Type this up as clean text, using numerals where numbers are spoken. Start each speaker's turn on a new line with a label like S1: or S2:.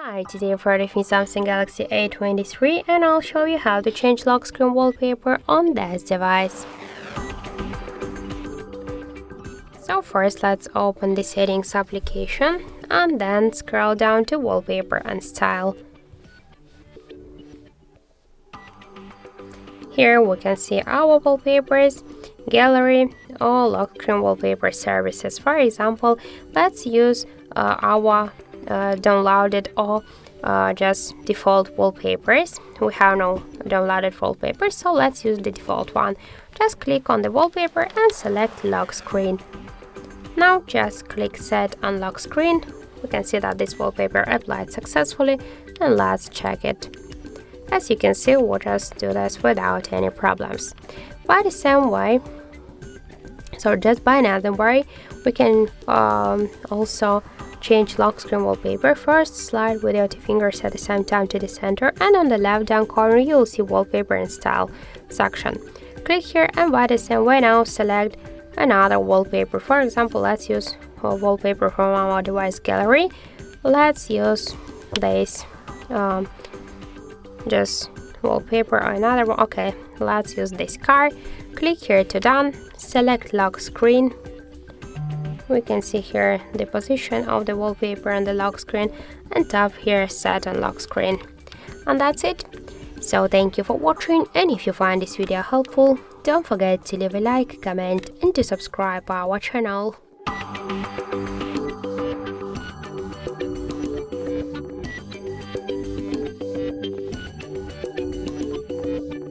S1: Hi, today I'm reviewing Samsung Galaxy A23 and I'll show you how to change lock screen wallpaper on this device. So first let's open the settings application and then scroll down to wallpaper and style. Here we can see our wallpapers, gallery or lock screen wallpaper services. For example, let's use our downloaded or just default wallpapers. We have no downloaded wallpapers, so let's use the default one. Just click on the wallpaper and select lock screen. Now just click set and lock screen. We can see that this wallpaper applied successfully, and let's check it. As you can see, we'll just do this without any problems. By the same way, so just by another way, we can also change lock screen wallpaper. First, slide with your two fingers at the same time to the center, and on the left down corner you will see wallpaper and style section. Click here, and by the same way now select another wallpaper. For example, let's use a wallpaper from our device gallery. Let's use this just wallpaper or another one. Okay, let's use this car. Click here to done, select lock screen. We can see here the position of the wallpaper and the lock screen, and tap here set and lock screen. And that's it. So thank you for watching, and if you find this video helpful, don't forget to leave a like, comment and to subscribe our channel.